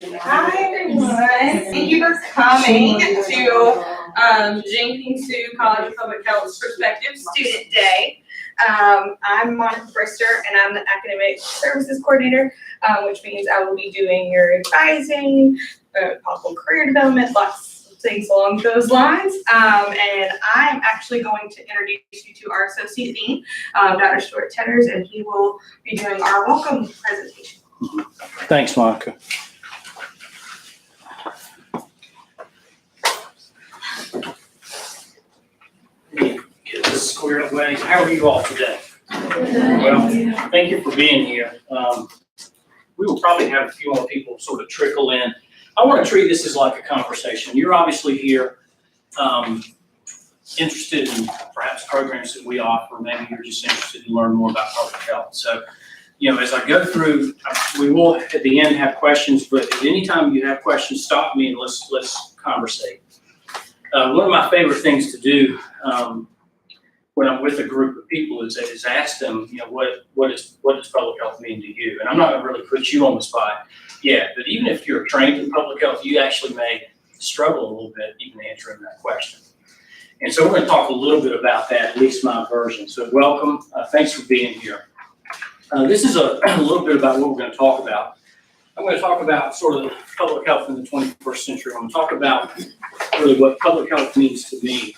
Hi everyone, thank you for coming to Jiann-Ping College of Public Health's Prospective Student Day. I'm Monica Brister and I'm the Academic Services Coordinator, which means I will be doing your advising, possible career development, lots of things along those lines. And I'm actually going to introduce you to our Associate Dean, Dr. Stuart Tetters, and he will be doing our welcome presentation. Thanks, Monica. Get this squared away. How are you all today? Well, thank you for being here. We will probably have a few more people sort of trickle in. I want to treat this as like a conversation. You're obviously here interested in perhaps programs that we offer. Maybe you're just interested in learning more about public health. So, you know, as I go through, we will at the end have questions, but at any time you have questions, stop me and let's conversate. One of my favorite things to do when I'm with a group of people is ask them, you know, what does public health mean to you? And I'm not going to really put you on the spot yet, but even if you're trained in public health, you actually may struggle a little bit even answering that question. And so we're going to talk a little bit about that, at least my version. So welcome. Thanks for being here. This is a little bit about what we're going to talk about. I'm going to talk about sort of public health in the 21st century. I'm going to talk about really what public health means to me.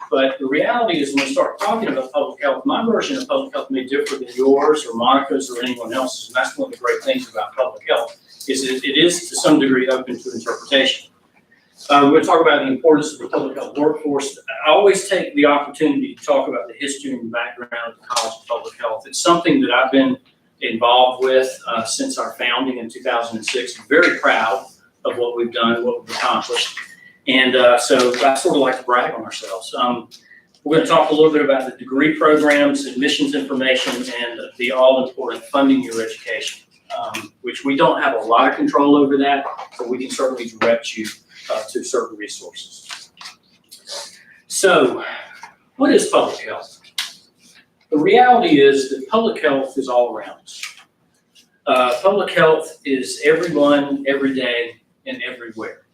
But the reality is when we start talking about public health, my version of public health may differ than yours or Monica's or anyone else's. And that's one of the great things about public health is it is to some degree open to interpretation. We're going to talk about the importance of the public health workforce. I always take the opportunity to talk about the history and the background of the College of Public Health. It's something that I've been involved with since our founding in 2006. I'm very proud of what we've done, what we've accomplished. And so I sort of like to brag on ourselves. We're going to talk a little bit about the degree programs, admissions information, and the all-important funding your education, which we don't have a lot of control over that, but we can certainly direct you to certain resources. So what is public health? The reality is that public health is all around us. Public health is everyone, every day, and everywhere.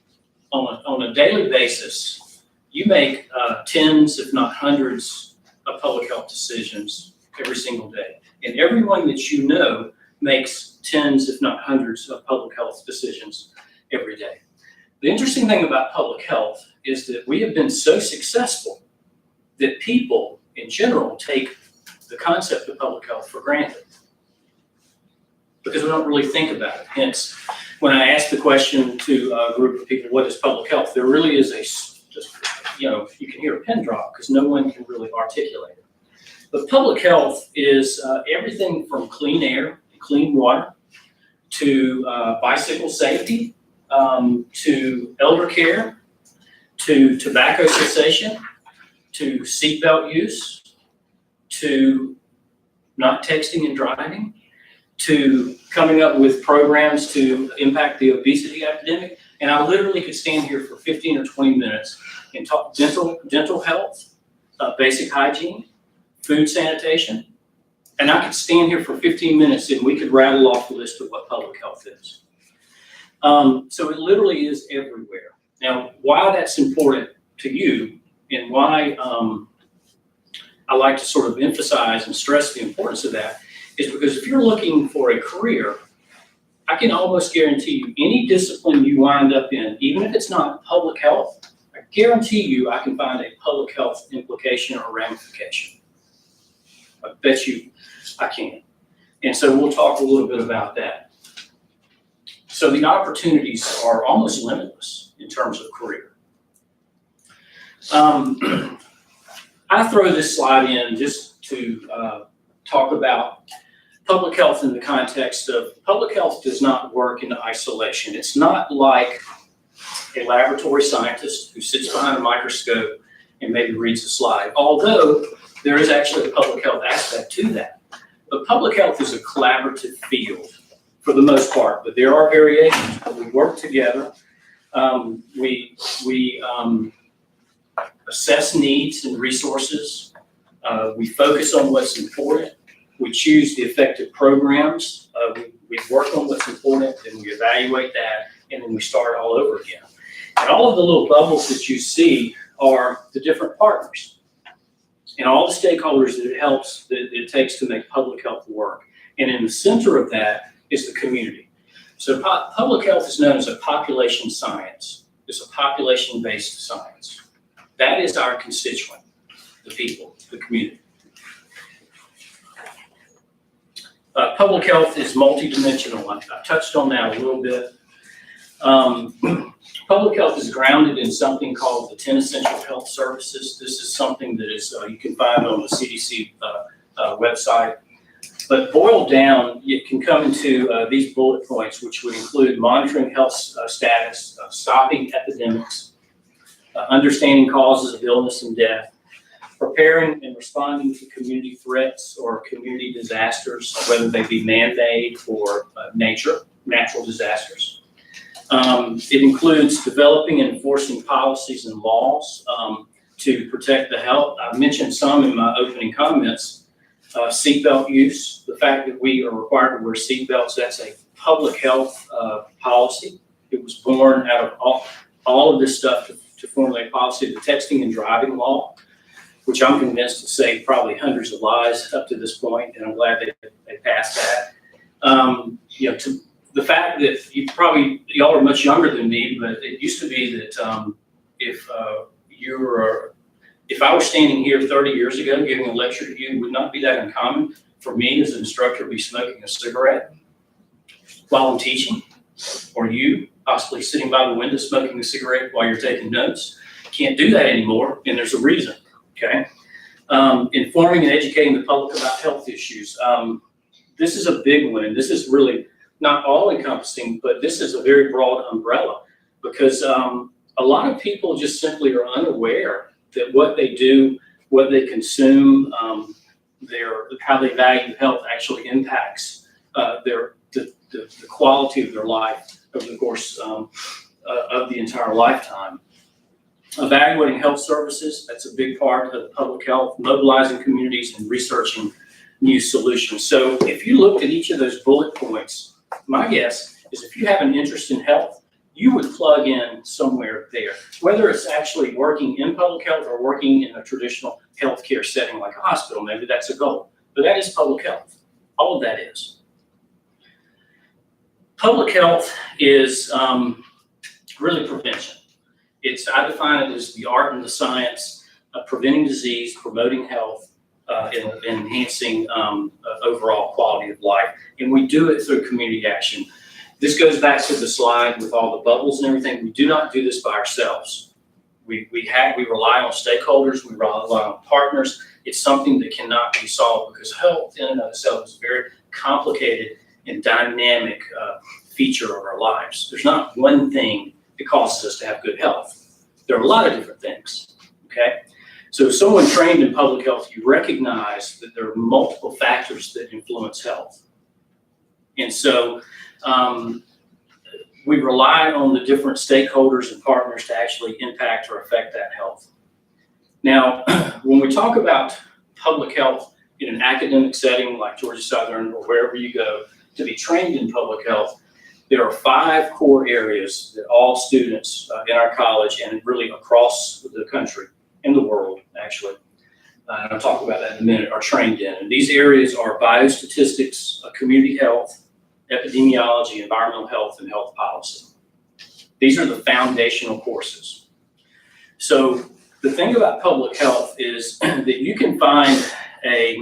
On a daily basis, you make tens, if not hundreds, of public health decisions every single day. And everyone that you know makes tens, if not hundreds, of public health decisions every day. The interesting thing about public health is that we have been so successful that people in general take the concept of public health for granted because we don't really think about it. Hence, when I ask the question to a group of people, what is public health? There really is you can hear a pin drop because no one can really articulate it. But public health is everything from clean air and clean water to bicycle safety, to elder care, to tobacco cessation, to seatbelt use, to not texting and driving, to coming up with programs to impact the obesity epidemic. And I literally could stand here for 15 or 20 minutes and talk dental health, basic hygiene, food sanitation. And I could stand here for 15 minutes and we could rattle off the list of what public health is. So it literally is everywhere. Now, why that's important to you and why I like to sort of emphasize and stress the importance of that is because if you're looking for a career, I can almost guarantee you any discipline you wind up in, even if it's not public health, I guarantee you I can find a public health implication or ramification. I bet you I can. And so we'll talk a little bit about that. So the opportunities are almost limitless in terms of career. I throw this slide in just to talk about public health in the context of public health does not work in isolation. It's not like a laboratory scientist who sits behind a microscope and maybe reads a slide, although there is actually a public health aspect to that. But public health is a collaborative field for the most part, but there are variations. We work together. We assess needs and resources. We focus on what's important. We choose the effective programs. We work on what's important, and we evaluate that, and then we start all over again. And all of the little bubbles that you see are the different partners and all the stakeholders that it takes to make public health work. And in the center of that is the community. So public health is known as a population science. It's a population-based science. That is our constituent, the people, the community. Public health is multidimensional. I touched on that a little bit. Public health is grounded in something called the 10 essential health services. This is something that is you can find on the CDC website. But boiled down, it can come into these bullet points, which would include monitoring health status, stopping epidemics, understanding causes of illness and death, preparing and responding to community threats or community disasters, whether they be man-made or natural disasters. It includes developing and enforcing policies and laws to protect the health. I mentioned some in my opening comments. Seatbelt use, the fact that we are required to wear seatbelts, that's a public health policy. It was born out of all of this stuff to formulate policy. The texting and driving law, which I'm convinced to save probably hundreds of lives up to this point, and I'm glad they passed that. To the fact that y'all are much younger than me, but it used to be that if I was standing here 30 years ago giving a lecture to you, it would not be that uncommon for me as an instructor to be smoking a cigarette while I'm teaching, or you possibly sitting by the window smoking a cigarette while you're taking notes. Can't do that anymore, and there's a reason, okay? Informing and educating the public about health issues. This is a big one, and this is really not all-encompassing, but this is a very broad umbrella because a lot of people just simply are unaware that what they do, what they consume, how they value health actually impacts the quality of their life over the course of the entire lifetime. Evaluating health services, that's a big part of public health, mobilizing communities and researching new solutions. So if you looked at each of those bullet points, my guess is if you have an interest in health, you would plug in somewhere there, whether it's actually working in public health or working in a traditional healthcare setting like a hospital. Maybe that's a goal, but that is public health. All of that is. Public health is really prevention. I define it as the art and the science of preventing disease, promoting health, and enhancing overall quality of life. And we do it through community action. This goes back to the slide with all the bubbles and everything. We do not do this by ourselves. We rely on stakeholders, we rely on partners. It's something that cannot be solved because health in and of itself is a very complicated and dynamic feature of our lives. There's not one thing that causes us to have good health. There are a lot of different things, okay? So as someone trained in public health, you recognize that there are multiple factors that influence health. And so we rely on the different stakeholders and partners to actually impact or affect that health. Now, when we talk about public health in an academic setting like Georgia Southern or wherever you go to be trained in public health, there are 5 core areas that all students in our college and really across the country and the world, actually, and I'll talk about that in a minute, are trained in. And these areas are biostatistics, community health, epidemiology, environmental health, and health policy. These are the foundational courses. So the thing about public health is that you can find a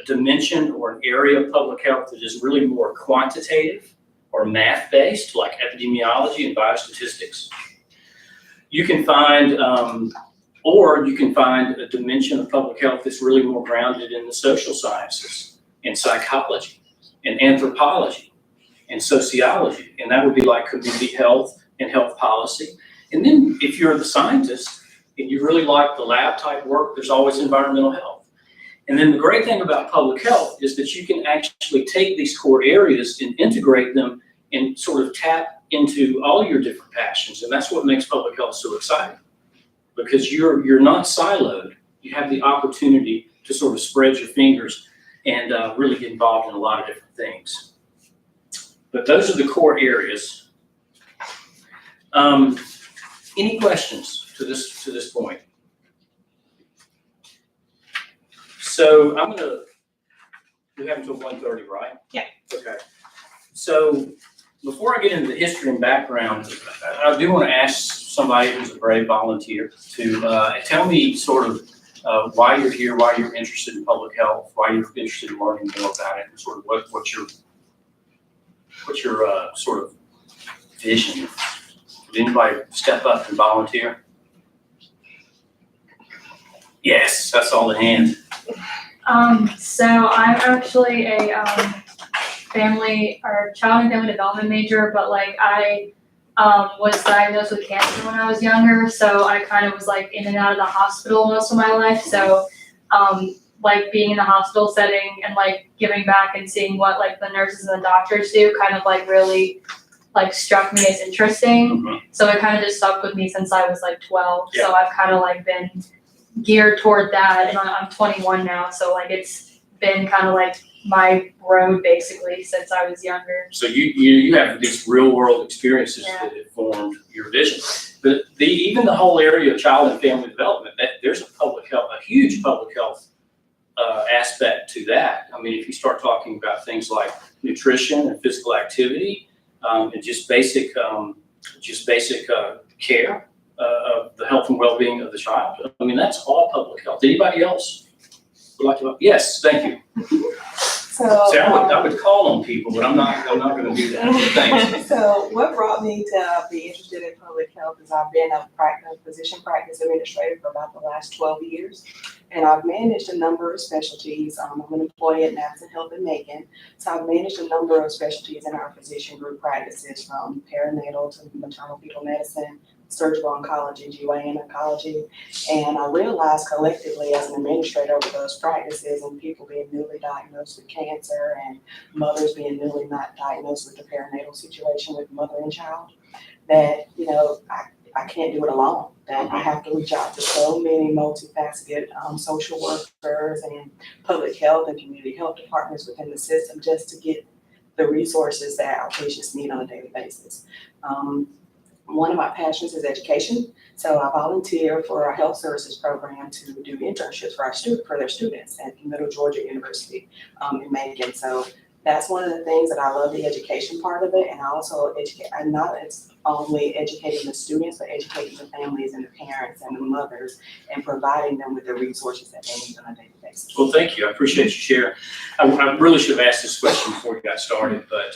dimension or an area of public health that is really more quantitative or math-based, like epidemiology and biostatistics. You can find, or you can find a dimension of public health that's really more grounded in the social sciences and psychology and anthropology and sociology, and that would be like community health and health policy. And then if you're the scientist and you really like the lab type work, there's always environmental health. And then the great thing about public health is that you can actually take these core areas and integrate them and sort of tap into all your different passions. And that's what makes public health so exciting, because you're not siloed. You have the opportunity to sort of spread your fingers and really get involved in a lot of different things. But those are the core areas Any questions to this point? So we have until 1:30, right? Yeah. Okay. So before I get into the history and background, I do want to ask somebody who's a brave volunteer to tell me sort of why you're here, why you're interested in public health, why you're interested in learning more about it, and sort of what's your sort of vision. Would anybody step up and volunteer? Yes, that's all the hands. So I'm actually a child and family development major, but like I was diagnosed with cancer when I was younger, so I kind of was like in and out of the hospital most of my life. So like being in the hospital setting and like giving back and seeing what like the nurses and the doctors do kind of like really like struck me as interesting. Mhm. So it kind of just stuck with me since I was like 12. Yeah. So I've kind of like been geared toward that, and I'm 21 now, so like it's been kind of like my road basically since I was younger. So you have these real world experiences Yeah. that have formed your vision. But even the whole area of child and family development, there's a huge public health aspect to that. I mean, if you start talking about things like nutrition and physical activity, and just basic care of the health and well-being of the child. I mean, that's all public health. Anybody else would like to? Yes, thank you. So, See, I would call on people, but I'm not going to do that. Thanks. So what brought me to be interested in public health is I've been a physician practice administrator for about the last 12 years. And I've managed a number of specialties. I'm an employee at Madison Health in Macon. So I've managed a number of specialties in our physician group practices, from perinatal to maternal fetal medicine, surgical oncology, GYN oncology. And I realized collectively as an administrator over those practices and people being newly diagnosed with cancer and mothers being newly not diagnosed with the perinatal situation with mother and child, that, you know, I can't do it alone. That I have to reach out to so many multifaceted social workers and public health and community health departments within the system just to get the resources that our patients need on a daily basis. One of my passions is education. So I volunteer for our health services program to do internships for their students at Middle Georgia University in Macon. So that's one of the things that I love, the education part of it. And I also educate, I'm not only educating the students, but educating the families and the parents and the mothers and providing them with the resources that they need on a daily basis. Well, thank you. I appreciate you sharing. I really should have asked this question before we got started, but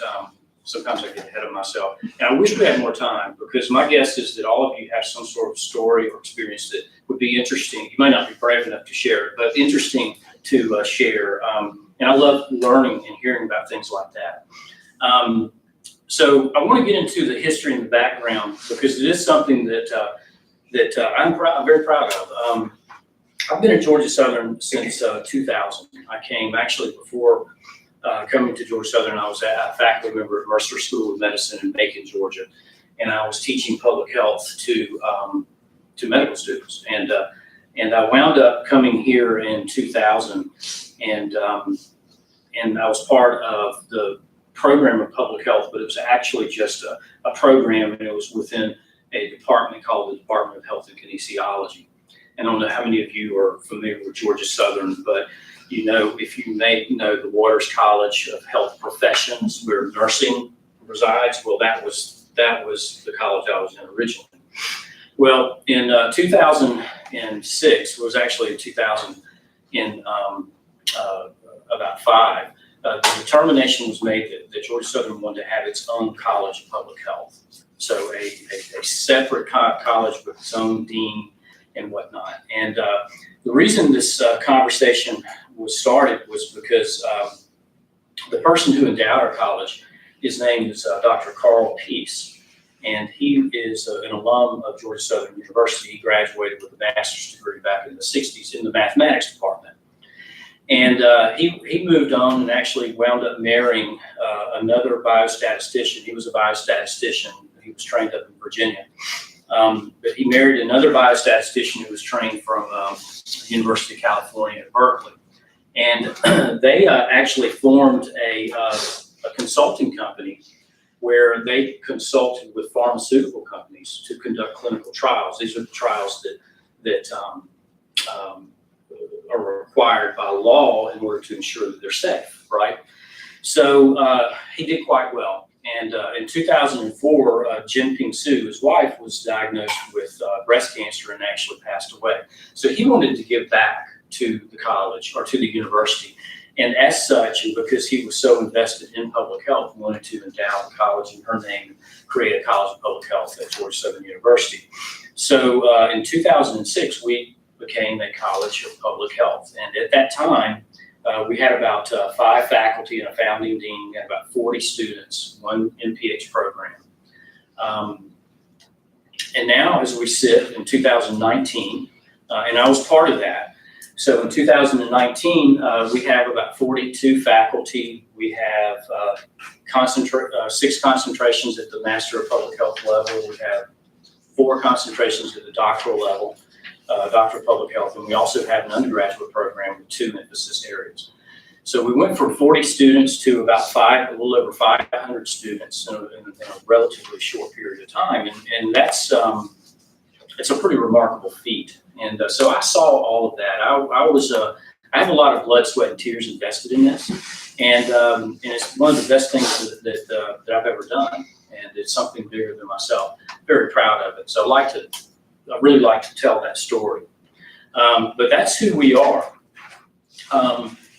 sometimes I get ahead of myself. And I wish we had more time, because my guess is that all of you have some sort of story or experience that would be interesting. You might not be brave enough to share it, but interesting to share. And I love learning and hearing about things like that. So I want to get into the history and the background, because it is something that I'm very proud of. I've been at Georgia Southern since 2000. I came actually before coming to Georgia Southern. I was a faculty member at Mercer School of Medicine in Macon, Georgia, and I was teaching public health to medical students. And I wound up coming here in 2000, and I was part of the program of public health, but it was actually just a program, and it was within a department called the Department of Health and Kinesiology. And I don't know how many of you are familiar with Georgia Southern, but you know, if you may know the Waters College of Health Professions, where nursing resides, well, that was the college I was in originally. Well, in 2006, it was actually in 2000, in about 5, the determination was made that Georgia Southern wanted to have its own college of public health. So a separate college with its own dean and whatnot. And the reason this conversation was started was because the person who endowed our college, his name is Dr. Carl Peace. And he is an alum of Georgia Southern University. He graduated with a master's degree back in the 60s in the mathematics department. And he moved on and actually wound up marrying another biostatistician. He was a biostatistician. He was trained up in Virginia. But he married another biostatistician who was trained from the University of California at Berkeley. And they actually formed a consulting company where they consulted with pharmaceutical companies companies to conduct clinical trials. These are the trials that are required by law in order to ensure that they're safe, right? So he did quite well. And in 2004, Jiann-Ping, his wife, was diagnosed with breast cancer and actually passed away. So he wanted to give back to the college or to the university. And as such, and because he was so invested in public health, wanted to endow the college in her name, create a College of Public Health at Georgia Southern University. So in 2006, we became a College of Public Health. And at that time, we had about 5 faculty and a founding dean, and about 40 students, 1 MPH program. And now as we sit in 2019, and I was part of that, so in 2019, we have about 42 faculty. We have 6 concentrations at the Master of Public Health level. We have 4 concentrations at the doctoral level, Doctor of Public Health, and we also have an undergraduate program with 2 emphasis areas. So we went from 40 students to about a little over 500 students in a relatively short period of time, and that's it's a pretty remarkable feat. And so I saw all of that. I have a lot of blood, sweat, and tears invested in this, and it's one of the best things that I've ever done, and it's something bigger than myself. Very proud of it. So I really like to tell that story. But that's who we are.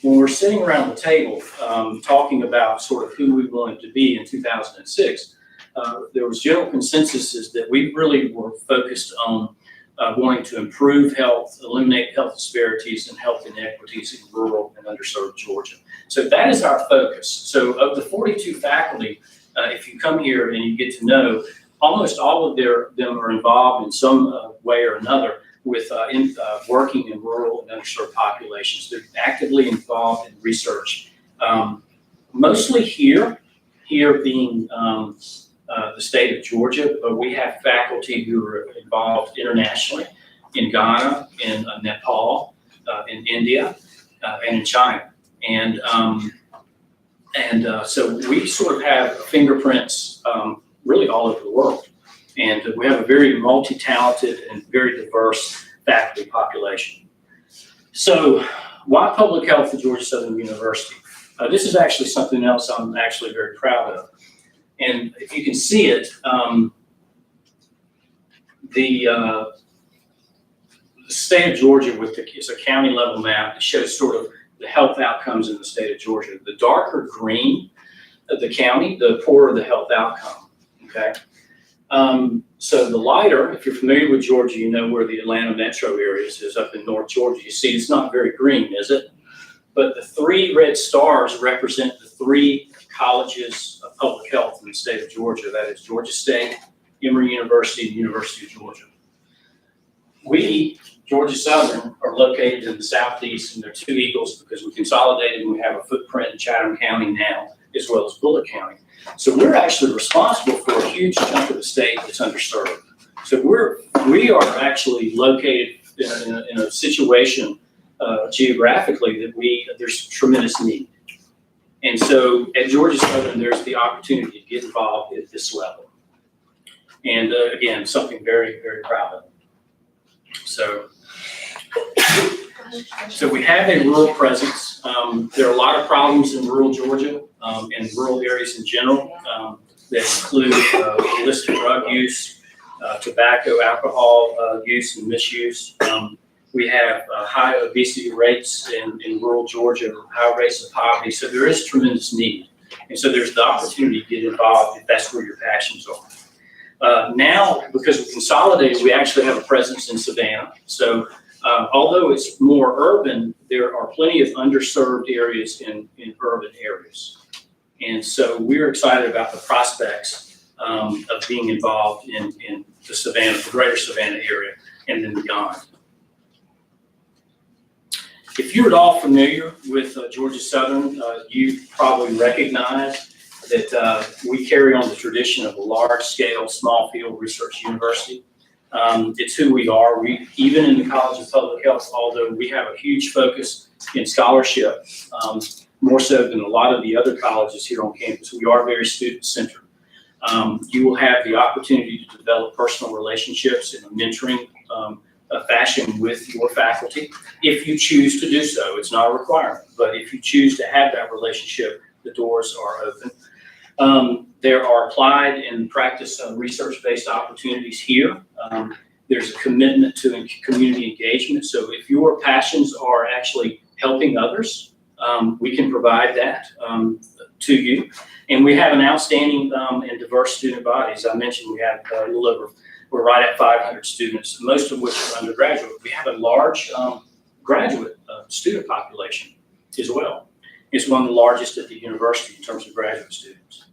When we're sitting around the table talking about sort of who we wanted to be in 2006, there was general consensus that we really were focused on wanting to improve health, eliminate health disparities and health inequities in rural and underserved Georgia. So that is our focus. So of the 42 faculty, if you come here and you get to know, almost all of them are involved in some way or another with working in rural and underserved populations. They're actively involved in research, mostly here being the state of Georgia, but we have faculty who are involved internationally in Ghana, in Nepal, in India, and in China. And so we sort of have fingerprints really all over the world. And we have a very multi-talented and very diverse faculty population. So why public health at Georgia Southern University? This is actually something else I'm actually very proud of. And if you can see it, the state of Georgia is a county level map that shows sort of the health outcomes in the state of Georgia. The darker green of the county, the poorer the health outcome, okay? So the lighter, if you're familiar with Georgia, you know where the Atlanta metro areas is up in North Georgia. You see it's not very green, is it? But the 3 red stars represent the 3 colleges of public health in the state of Georgia. That is Georgia State, Emory University, and University of Georgia. We, Georgia Southern, are located in the southeast, and they're 2 eagles because we consolidated and we have a footprint in Chatham County now, as well as Bullitt County. So we're actually responsible for a huge chunk of the state that's underserved. So we are actually located in a situation geographically that there's tremendous need. And so at Georgia Southern, there's the opportunity to get involved at this level. And again, something very, very proud of. So we have a rural presence. There are a lot of problems in rural Georgia and rural areas in general that include illicit drug use, tobacco, alcohol use and misuse. We have high obesity rates in rural Georgia, high rates of poverty, so there is tremendous need. And so there's the opportunity to get involved if that's where your passions are. Now, because we consolidated, we actually have a presence in Savannah. So although it's more urban, there are plenty of underserved areas in urban areas. And so we're excited about the prospects of being involved in the Savannah, the greater Savannah area, and then beyond. If you're at all familiar with Georgia Southern, you probably recognize that we carry on the tradition of a large-scale, small-field research university. It's who we are. Even in the College of Public Health, although we have a huge focus in scholarship, more so than a lot of the other colleges here on campus, we are very student-centered. You will have the opportunity to develop personal relationships in a mentoring fashion with your faculty, if you choose to do so. It's not a requirement, but if you choose to have that relationship, the doors are open. There are applied and practice research-based opportunities here. There's a commitment to community engagement. So if your passions are actually helping others, we can provide that to you. And we have an outstanding and diverse student body. As I mentioned, we have a little over, we're right at 500 students, most of which are undergraduate. We have a large graduate student population as well. It's one of the largest at the university in terms of graduate students.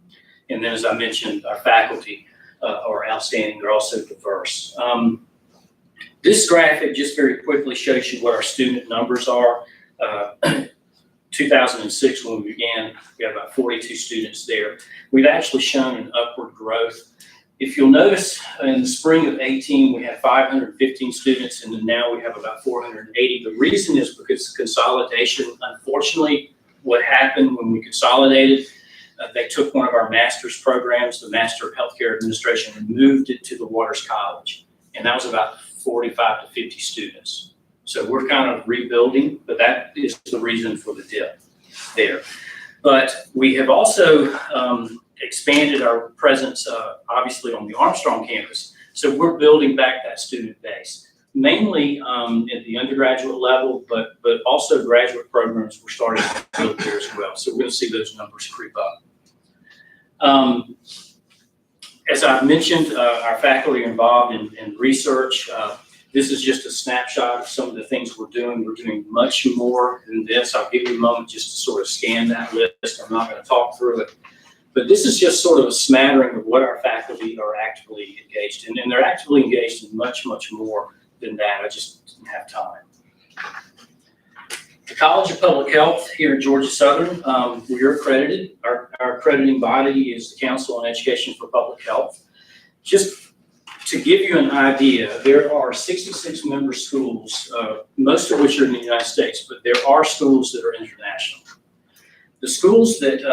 And then, as I mentioned, our faculty are outstanding. They're also diverse. This graphic just very quickly shows you what our student numbers are. 2006, when we began, we had about 42 students there. We've actually shown an upward growth. If you'll notice, in the spring of 18, we had 515 students, and then now we have about 480. The reason is because consolidation. Unfortunately, what happened when we consolidated, they took one of our master's programs, the Master of Healthcare Administration, and moved it to the Waters College. And that was about 45 to 50 students. So we're kind of rebuilding, but that is the reason for the dip there. But we have also expanded our presence, obviously, on the Armstrong campus. So we're building back that student base, mainly at the undergraduate level, but also graduate programs we're starting to build there as well. So we're going to see those numbers creep up. As I've mentioned, our faculty are involved in research. This is just a snapshot of some of the things we're doing. We're doing much more than this. I'll give you a moment just to sort of scan that list. I'm not going to talk through it. But this is just sort of a smattering of what our faculty are actively engaged in. And they're actively engaged in much, much more than that. I just didn't have time. The College of Public Health here at Georgia Southern, we are accredited. Our accrediting body is the Council on Education for Public Health. Just to give you an idea, there are 66 member schools, most of which are in the United States, but there are schools that are international. The schools that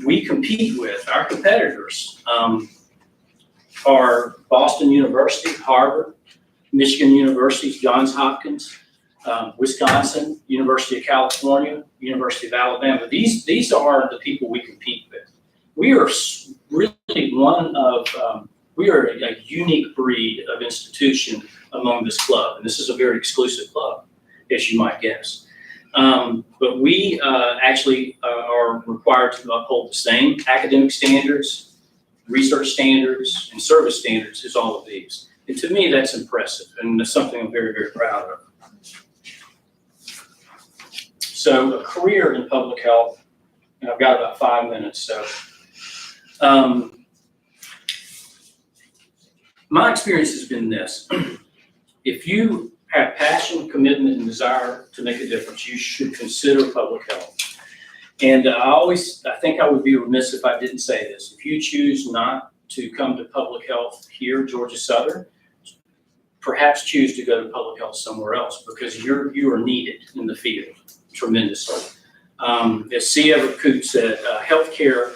we compete with, our competitors, are Boston University, Harvard, Michigan University, Johns Hopkins, Wisconsin, University of California, University of Alabama. These are the people we compete with. We are really we are a unique breed of institution among this club, and this is a very exclusive club, as you might guess. But we actually are required to uphold the same academic standards, research standards, and service standards as all of these. And to me, that's impressive, and that's something I'm very, very proud of. So a career in public health, and I've got about 5 minutes, so. My experience has been this. If you have passion, commitment, and desire to make a difference, you should consider public health. And I think I would be remiss if I didn't say this. If you choose not to come to public health here at Georgia Southern, perhaps choose to go to public health somewhere else, because you are needed in the field tremendously. As C. Everett Koop said, healthcare,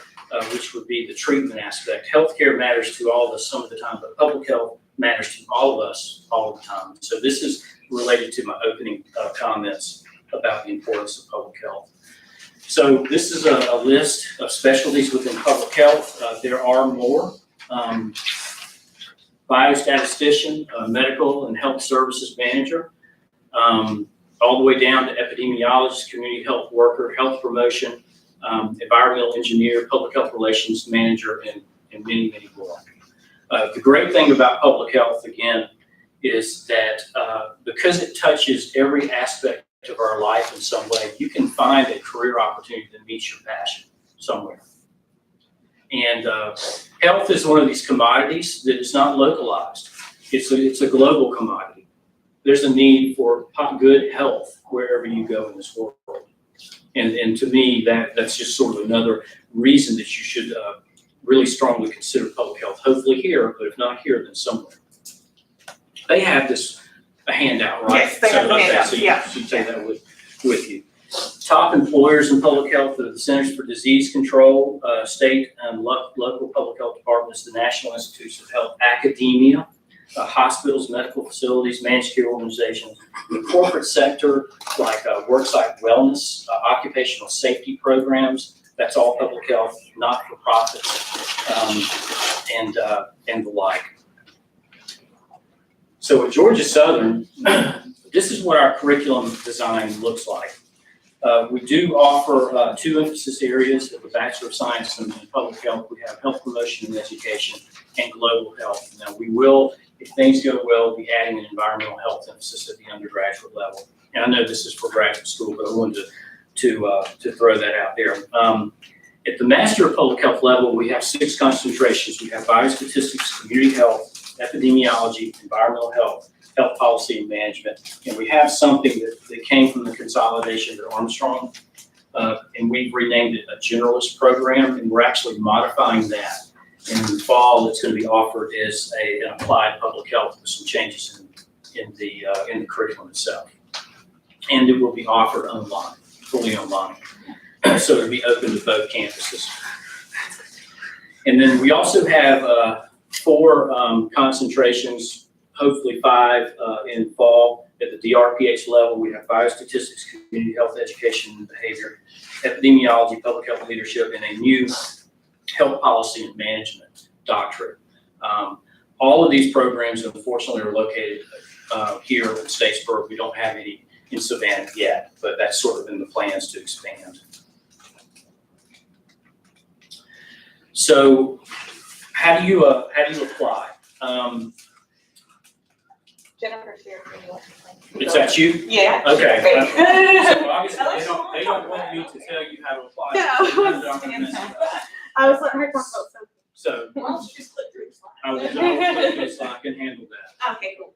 which would be the treatment aspect. Healthcare matters to all of us some of the time, but public health matters to all of us all the time. So this is related to my opening comments about the importance of public health. So this is a list of specialties within public health. There are more. Biostatistician, medical and health services manager, all the way down to epidemiologist, community health worker, health promotion, environmental engineer, public health relations manager, and many, many more. The great thing about public health, again, is that because it touches every aspect of our life in some way, you can find a career opportunity that meets your passion somewhere. And health is one of these commodities that is not localized. It's a global commodity. There's a need for good health wherever you go in this world. And to me, that's just sort of another reason that you should really strongly consider public health. Hopefully here, but if not here, then somewhere. They have a handout, right? Yes, they have the handout, So yeah. you take that with you. Top employers in public health are the Centers for Disease Control, state and local public health departments, the National Institutes of Health, academia, hospitals, medical facilities, managed care organizations, the corporate sector like worksite wellness, occupational safety programs. That's all public health, not-for-profits, and the like. So at Georgia Southern, this is what our curriculum design looks like. We do offer 2 emphasis areas of the Bachelor of Science in Public Health. We have health promotion and education and global health. Now we will, if things go well, be adding an environmental health emphasis at the undergraduate level. And I know this is for graduate school, but I wanted to throw that out there. At the Master of Public Health level, we have 6 concentrations. We have biostatistics, community health, epidemiology, environmental health, health policy and management. And we have something that came from the consolidation at Armstrong, and we've renamed it a generalist program, and we're actually modifying that. In the fall, it's going to be offered as an applied public health with some changes in the curriculum itself. And it will be offered online, fully online. So it'll be open to both campuses. And then we also have 4 concentrations, hopefully 5 in fall. At the DRPH level, we have biostatistics, community health, education and behavior, epidemiology, public health leadership, and a new health policy and management doctorate. All of these programs, unfortunately, are located here in Statesboro. We don't have any in Savannah yet, but that's sort of in the plans to expand. So how do you apply? Jennifer's here. Is that you? Yeah. Okay. Great. So obviously they don't want me to tell you how to apply. I was letting her talk about something. So Why don't you just click through the slide? I will click this so I can handle that. Okay, cool.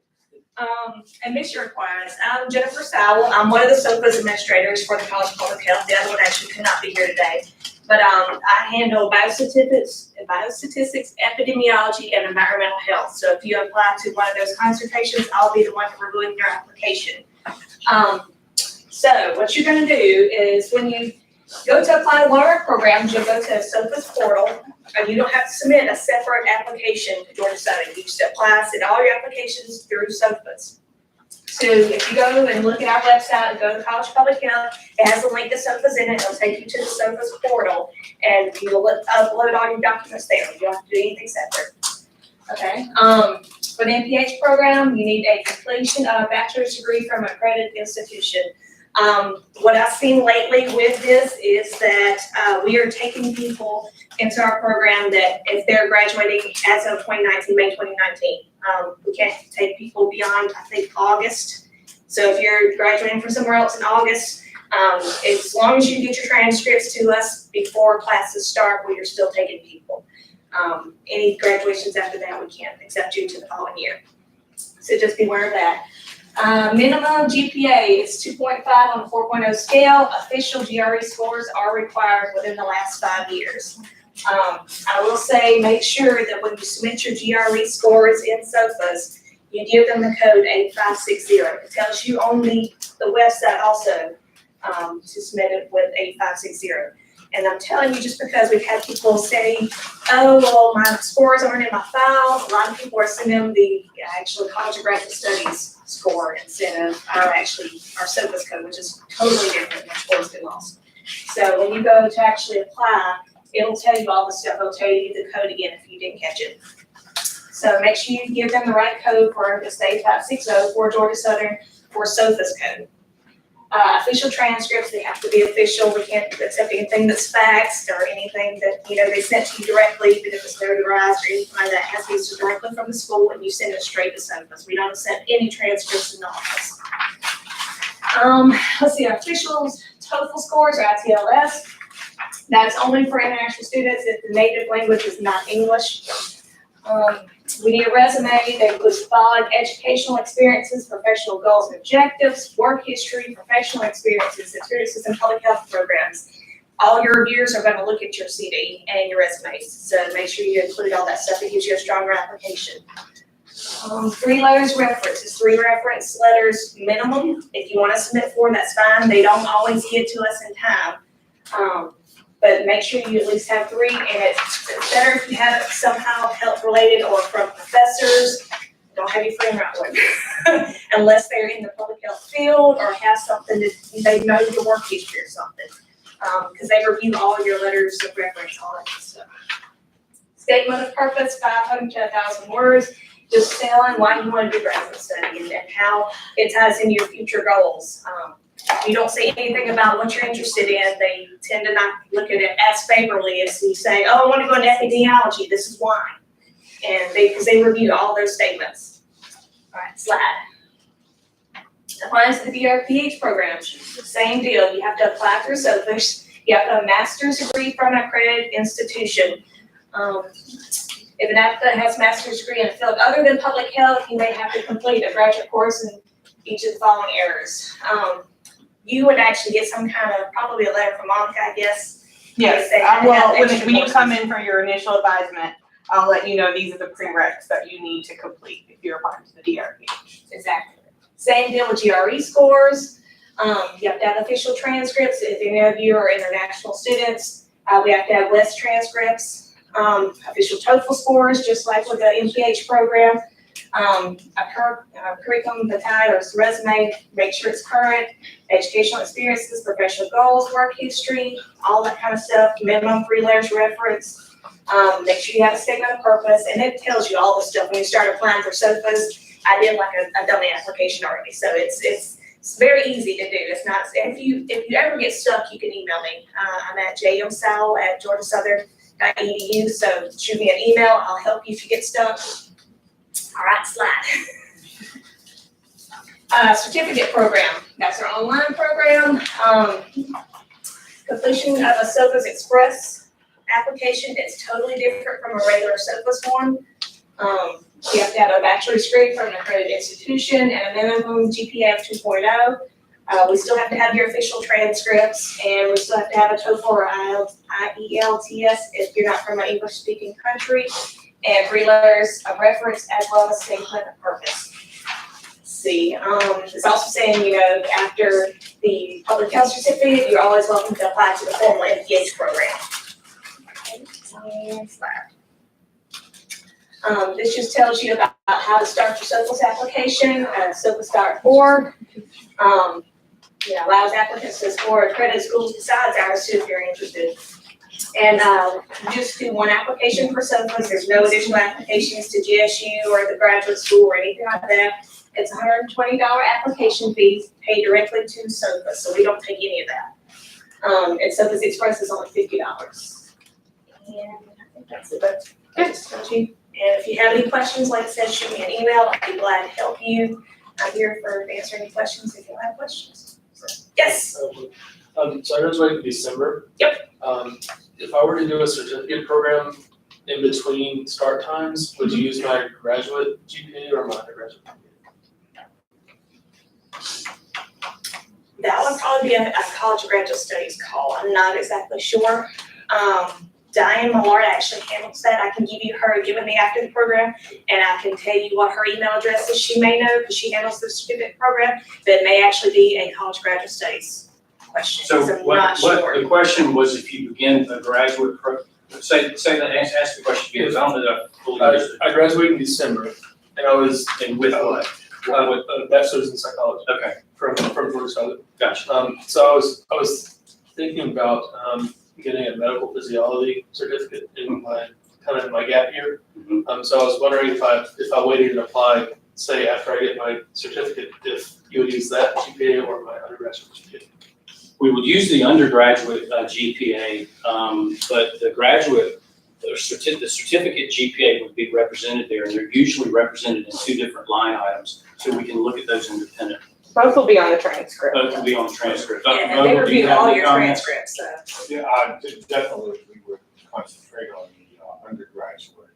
Admission requirements. I'm Jennifer Sowell. I'm one of the SOFA's administrators for the College of Public Health. The other one actually could not be here today. But I handle biostatistics, epidemiology, and environmental health. So if you apply to one of those concentrations, I'll be the one reviewing your application. So what you're going to do is when you go to apply to one of our programs, you'll go to SOFA's portal, and you don't have to submit a separate application to Georgia Southern. You just apply, send all your applications through SOFA's. So if you go and look at our website and go to the College of Public Health, it has a link to SOFA's in it. It'll take you to the SOFA's portal, and you will upload all your documents there. You don't have to do anything separate. Okay. For the MPH program, you need a completion of a bachelor's degree from an accredited institution. What I've seen lately with this is that we are taking people into our program that if they're graduating as of 2019, May 2019. We can't take people beyond, I think, August. So if you're graduating from somewhere else in August, as long as you get your transcripts to us before classes start, we are still taking people. Any graduations after that, we can't accept you to the following year. So just be aware of that. Minimum GPA is 2.5 on the 4.0 scale. Official GRE scores are required within the last 5 years. I will say, make sure that when you submit your GRE scores in SOFA's, you give them the code 8560. It tells you on the website also to submit it with 8560. And I'm telling you, just because we've had people say, oh, well, my scores aren't in my file, a lot of people are sending the actually College of Graduate Studies score instead of our SOFA's code, which is totally different than scores get lost. So when you go to actually apply, it'll tell you all the stuff. It'll tell you the code again if you didn't catch it. So make sure you give them the right code for the state 560 for Georgia Southern for SOFA's code. Official transcripts, they have to be official. We can't accept anything that's faxed or anything that, they sent to you directly, even if it's notarized or anything like that. It has to be directly from the school and you send it straight to SOFA's. We don't accept any transcripts in the office. Let's see, our official TOEFL scores or ITLS. That's only for international students if the native language is not English. We need a resume that includes the following: educational experiences, professional goals and objectives, work history, professional experiences in public health programs. All your reviewers are going to look at your CV and your resumes, so make sure you include all that stuff. It gives you a stronger application. 3 letters references, 3 reference letters minimum. If you wanna submit 4, that's fine. They don't always get to us in time. But make sure you at least have 3, and it's better if you have it somehow health related or from professors. Don't have your friend write one. Unless they're in the public health field or have something that they know your work history or something. Because they review all your letters of reference, all that stuff. Statement of purpose, 500 to 1,000 words, just telling why you want to do graduate study and how it ties into your future goals. You don't say anything about what you're interested in. They tend to not look at it as favorably as you say, oh, I want to go into epidemiology, this is why. And because they review all those statements. All right, slide. Applies to the BRPH program, same deal. You have to apply through SOFIS. You have to have a master's degree from an accredited institution. If an applicant has a master's degree in a field other than public health, you may have to complete a graduate course in each of the following areas. You would actually get some kind of, probably a letter from Monica, I guess. Yes, They I have will, extra when you come courses. in for your initial advisement, I'll let you know these are the prereqs that you need to complete if you're applying to the DRPH. Exactly. Same deal with GRE scores. You have to have official transcripts. If any of you are international students, we have to have less transcripts. Official TOEFL scores, just like with the MPH program. A curriculum, the title, resume, make sure it's current. Educational experiences, professional goals, work history, all that kind of stuff. Minimum 3 letters reference. Make sure you have a statement of purpose, and it tells you all the stuff. When you start applying for SOFAs, I did like a dummy application already, so it's very easy to do. It's not, if you ever get stuck, you can email me. I'm at jmsowell@georgiasouthern.edu, so shoot me an email, I'll help you if you get stuck. All right, slide. Certificate program, that's our online program. Completion of a SOFAS Express application is totally different from a regular SOFAS one. You have to have a bachelor's degree from an accredited institution and a minimum GPA of 2.0. We still have to have your official transcripts, and we still have to have a TOEFL or IELTS if you're not from an English-speaking country, and 3 letters of reference as well as statement of purpose. Let's see, it's also saying, after the public health certificate, you're always welcome to apply to the formal MPH program. Okay, slide. This just tells you about how to start your SOFAS application at SOFAS.org. Allows applicants to explore accredited schools besides ours too if you're interested. And just do 1 application for SOFAS. There's no additional applications to GSU or the graduate school or anything like that. It's $120 application fee paid directly to SOFAS, so we don't take any of that. And SOFAS Express is only $50. And I think that's it. But I just told you. And if you have any questions, like I said, shoot me an email. I'd be glad to help you. I'm here to answer any questions if you have questions. So, yes? So I graduate in December. Yep. If I were to do a certificate program in between start times, would you use my graduate GPA or my undergraduate GPA? That would probably be a college of graduate studies call. I'm not exactly sure. Diane Millard actually handles that. I can give you her, give it me after the program, and I can tell you what her email address is. She may know because she handles the certificate program, but it may actually be a college graduate studies question. So I'm what not sure. the question was, if you begin a graduate say that, ask the question again, because I don't know that I fully understood. I graduated in December, and I was And with what? with a bachelor's in psychology Okay, from Georgia Southern. gotcha. So I was thinking about getting a medical physiology certificate in my gap year. So I was wondering if I waited and applied, say after I get my certificate, if you would use that GPA or my undergraduate GPA. We would use the undergraduate GPA, but the graduate, the certificate GPA would be represented there, and they're usually represented in 2 different line items, so we can look at those independently. Both will be on the transcript. Both will be on the transcript. Yeah, and they Dr. Vogel, do you review have all any your comments? transcripts, so. Yeah, definitely we would concentrate on the undergraduate,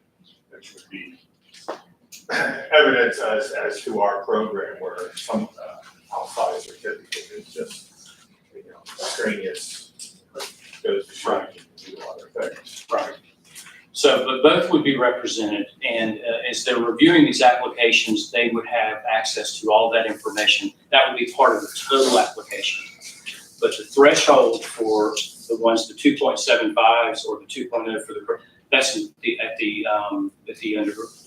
which would be evidence as to our program, where some outside certificate is just, extraneous, goes to show you can do other things. Right. So, but both would be represented, and as they're reviewing these applications, they would have access to all that information. That would be part of the total application. But the threshold for the ones, the 2.75s or the 2.0 for the, that's at the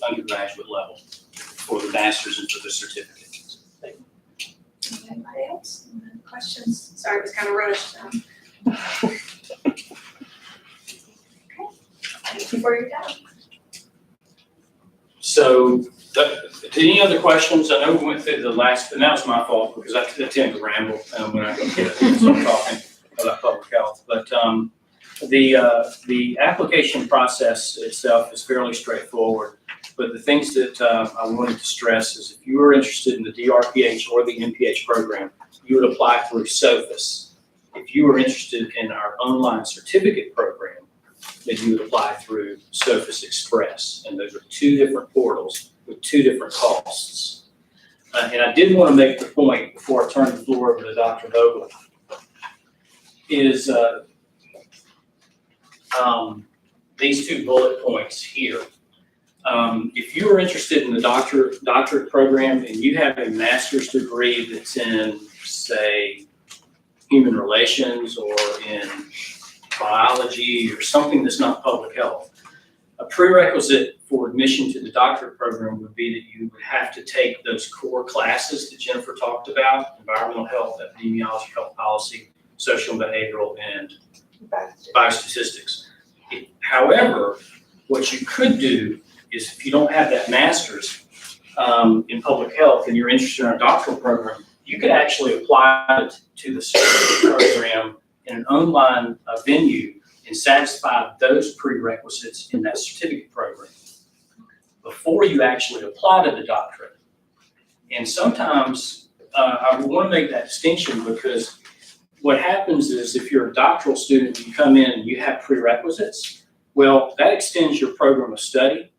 undergraduate level for the master's and for the certificate. Anybody else? Any questions? Sorry, it was kind of rushed. Okay. Thank you for your time. So, any other questions? I know we went through the last, and that was my fault because I tend to ramble when I go get it, so I'm talking about public health. But the application process itself is fairly straightforward. But the things that I wanted to stress is if you were interested in the DRPH or the NPH program, you would apply through SOFIS. If you were interested in our online certificate program, then you would apply through SOFIS Express. And those are two different portals with two different costs. And I did want to make the point before I turn the floor over to Dr. Vogel, is these two bullet points here. If you are interested in the doctorate program and you have a master's degree that's in, say, human relations or in biology or something that's not public health, a prerequisite for admission to the doctorate program would be that you would have to take those core classes that Jennifer talked about: environmental health, epidemiology, health policy, social and behavioral, and biostatistics. However, what you could do is, if you don't have that master's in public health and you're interested in our doctoral program, you could actually apply to the certificate program in an online venue and satisfy those prerequisites in that certificate program before you actually apply to the doctorate. And sometimes I want to make that distinction, because what happens is if you're a doctoral student, you come in and you have prerequisites, well, that extends your program of study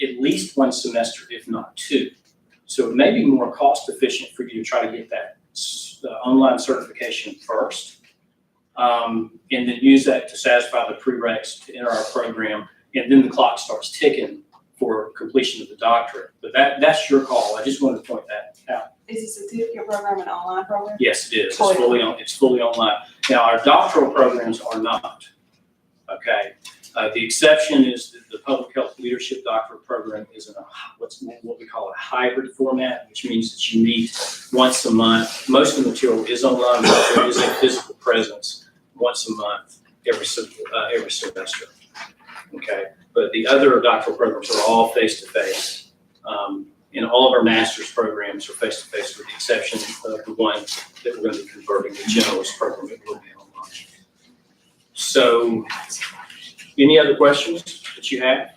at least one semester, if not two. So it may be more cost efficient for you to try to get that online certification first, and then use that to satisfy the prereqs to enter our program, and then the clock starts ticking for completion of the doctorate. But that's your call. I just wanted to point that out. Is the certificate program an online program? Yes, it is. It's fully online. Now, our doctoral programs are not. Okay. The exception is that the public health leadership doctorate program is in what we call a hybrid format, which means that you meet once a month. Most of the material is online, but there is a physical presence once a month every semester. Okay, but the other doctoral programs are all face-to-face. And all of our master's programs are face-to-face, with the exception of the one that we're going to be converting, the generalist program. It will be online. So, any other questions that you have?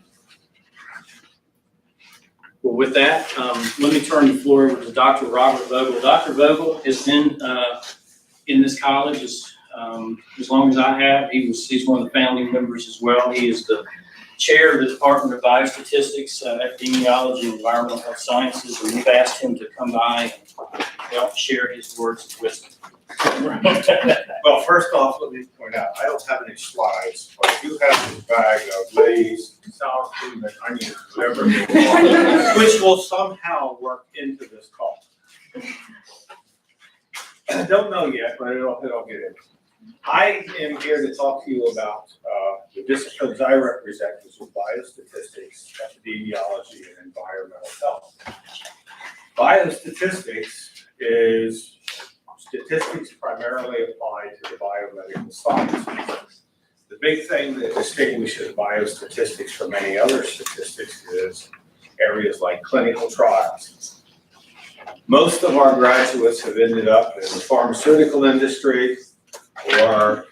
Well, with that, let me turn the floor over to Dr. Robert Vogel. Dr. Vogel has been in this college as long as I have. He's one of the founding members as well. He is the chair of the Department of Biostatistics, Epidemiology, and Environmental Health Sciences, and we've asked him to come by and help share his words of wisdom. Well, first off, let me point out, I don't have any slides, but I do have this bag of Lay's, sour cream, and onions, whatever you want, which will somehow work into this call. I don't know yet, but it'll get in. I am here to talk to you about the disciplines I represent, which is biostatistics, epidemiology, and environmental health. Biostatistics is statistics primarily applied to the biomedical sciences. The big thing that distinguishes biostatistics from many other statistics is areas like clinical trials. Most of our graduates have ended up in the pharmaceutical industry or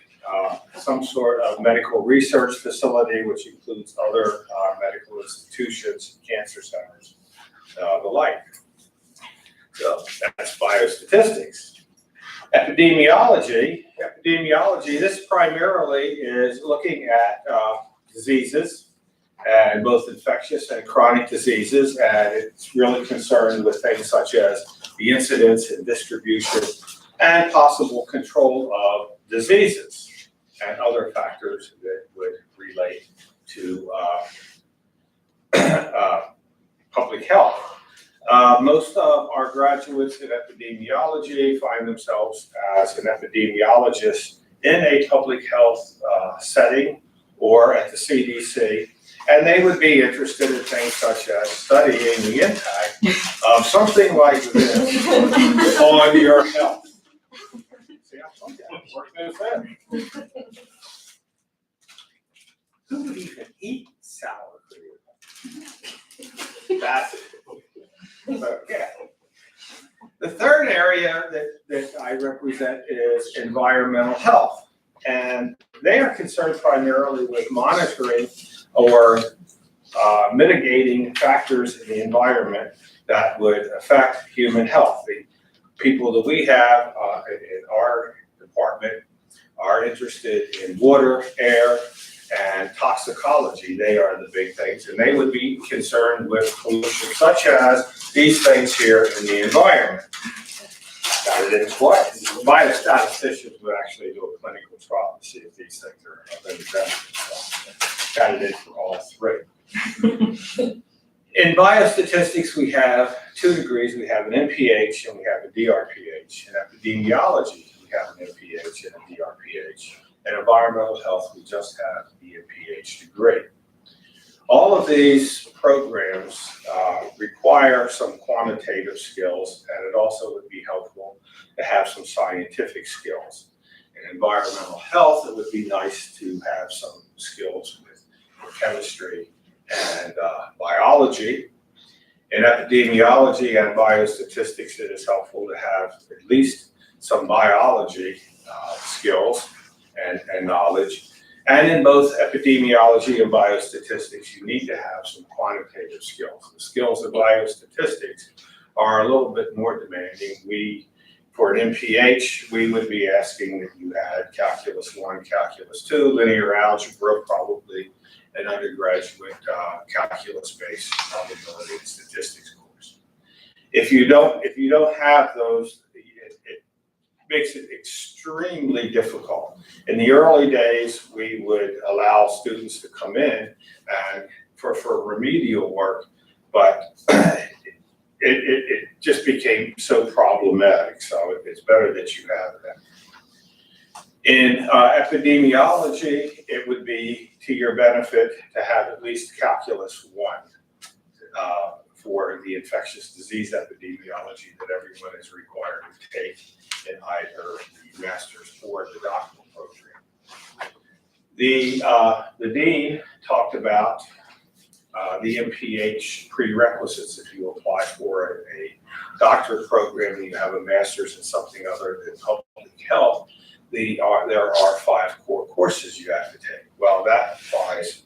some sort of medical research facility, which includes other medical institutions, cancer centers, the like. So that's biostatistics. Epidemiology, this primarily is looking at diseases, and both infectious and chronic diseases, and it's really concerned with things such as the incidence and distribution and possible control of diseases and other factors that would relate to public health. Most of our graduates in epidemiology find themselves as an epidemiologist in a public health setting or at the CDC, and they would be interested in things such as studying the impact of something like this on your health. See, I told you, I worked this in. Who would even eat sour cream? That's it. So, yeah. The third area that I represent is environmental health. And they are concerned primarily with monitoring or mitigating factors in the environment that would affect human health. The people that we have in our department are interested in water, air, and toxicology. They are the big things, and they would be concerned with pollution such as these things here in the environment. Got it in twice. Biostatisticians would actually do a clinical trial to see if these things are of any benefit. So, got it in for all three. In biostatistics, we have 2 degrees. We have an MPH and we have a DRPH. In epidemiology, we have an MPH and a DRPH. In environmental health, we just have the MPH degree. All of these programs require some quantitative skills, and it also would be helpful to have some scientific skills. In environmental health, it would be nice to have some skills with chemistry and biology. In epidemiology and biostatistics, it is helpful to have at least some biology skills and knowledge. And in both epidemiology and biostatistics, you need to have some quantitative skills. The skills of biostatistics are a little bit more demanding. For an MPH, we would be asking that you had Calculus 1, Calculus 2, linear algebra, probably an undergraduate calculus-based probability and statistics course. If you don't have those, it makes it extremely difficult. In the early days, we would allow students to come in and for remedial work, but it just became so problematic. So it's better that you have that. In epidemiology, it would be to your benefit to have at least Calculus 1 for the infectious disease epidemiology that everyone is required to take in either the master's or the doctoral program. The dean talked about the MPH prerequisites. If you apply for a doctorate program and you have a master's in something other than public health, there are 5 core courses you have to take. Well, that applies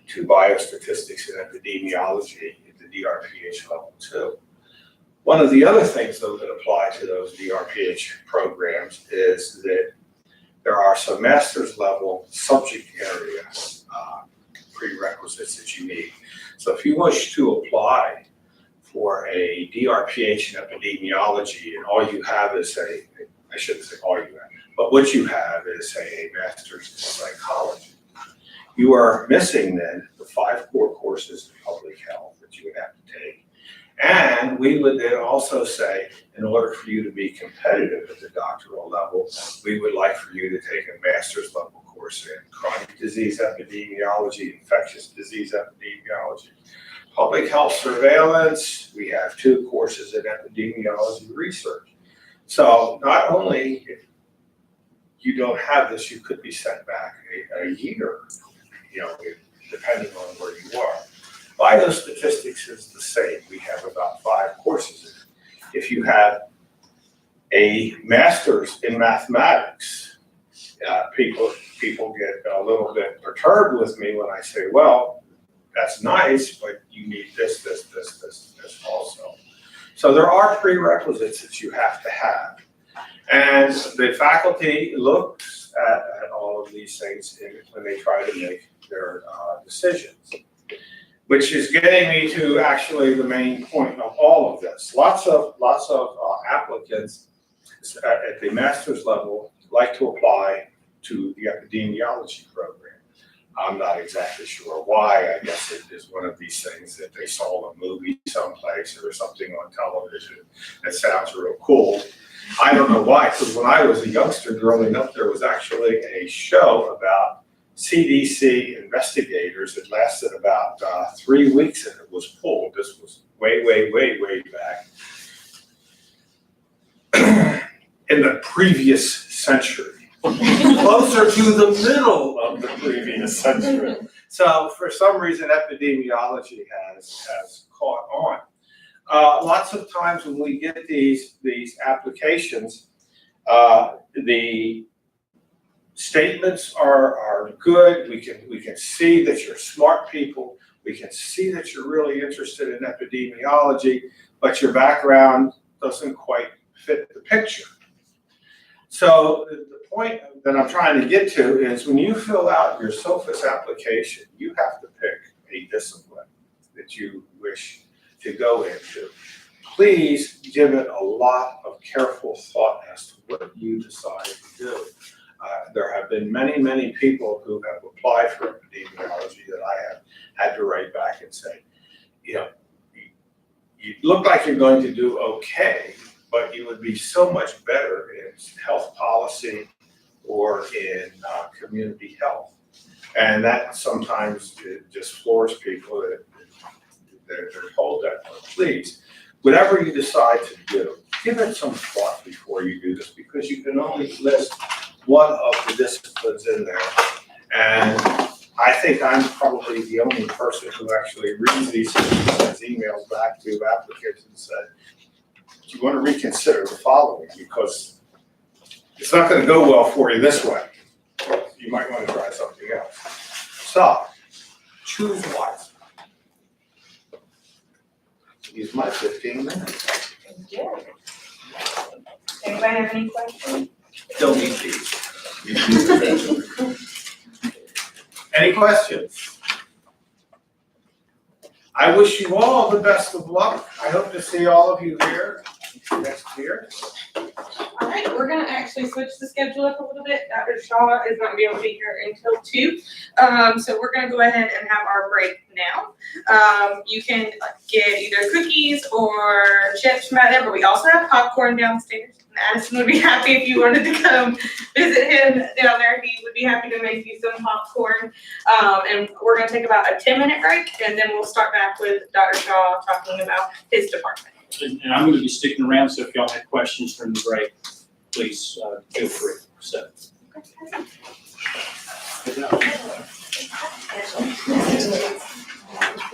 to biostatistics and epidemiology at the DRPH level too. One of the other things, though, that apply to those DRPH programs is that there are some master's level subject area prerequisites that you need. So if you wish to apply for a DRPH in epidemiology and all you have is I shouldn't say all you have, but what you have is a master's in psychology, you are missing then the 5 core courses in public health that you would have to take. And we would then also say, in order for you to be competitive at the doctoral level, we would like for you to take a master's level course in chronic disease epidemiology, infectious disease epidemiology, public health surveillance. We have 2 courses in epidemiology research. So not only if you don't have this, you could be sent back a year, depending on where you are. Biostatistics is the same. We have about 5 courses in it. If you have a master's in mathematics, people get a little bit perturbed with me when I say, well, that's nice, but you need this also. So there are prerequisites that you have to have. And the faculty looks at all of these things when they try to make their decisions, which is getting me to actually the main point of all of this. Lots of applicants at the master's level like to apply to the epidemiology program. I'm not exactly sure why. I guess it is one of these things that they saw a movie someplace or something on television that sounds real cool. I don't know why, because when I was a youngster growing up, there was actually a show about CDC investigators. It lasted about 3 weeks and it was pulled. This was way back in the previous century. Closer to the middle of the previous century. So for some reason, epidemiology has caught on. Lots of times when we get these applications, the statements are good. We can see that you're smart people. We can see that you're really interested in epidemiology, but your background doesn't quite fit the picture. So the point that I'm trying to get to is when you fill out your SOFIS application, you have to pick a discipline that you wish to go into. Please give it a lot of careful thought as to what you decide to do. There have been many people who have applied for epidemiology that I have had to write back and say, you know, you look like you're going to do okay, but you would be so much better in health policy or in community health. And that sometimes it just floors people that they're told that. But please, whatever you decide to do, give it some thought before you do this, because you can only list one of the disciplines in there. And I think I'm probably the only person who actually reads these and sends emails back to applicants and said, do you want to reconsider the following? Because it's not going to go well for you this way. You might want to try something else. So, choose wisely. Use my 15 minutes. Anybody have any questions? Don't need these. Any questions? I wish you all the best of luck. I hope to see all of you here next year. All right, we're gonna actually switch the schedule up a little bit. Dr. Shaw is not gonna be able to be here until 2. So we're gonna go ahead and have our break now. You can get either cookies or chips from out there, but we also have popcorn downstairs. And Addison would be happy if you wanted to come visit him down there. He would be happy to make you some popcorn. And we're gonna take about a 10-minute break, and then we'll start back with Dr. Shaw talking about his department. And I'm going to be sticking around, so if y'all have questions during the break, please feel free. So. Good job.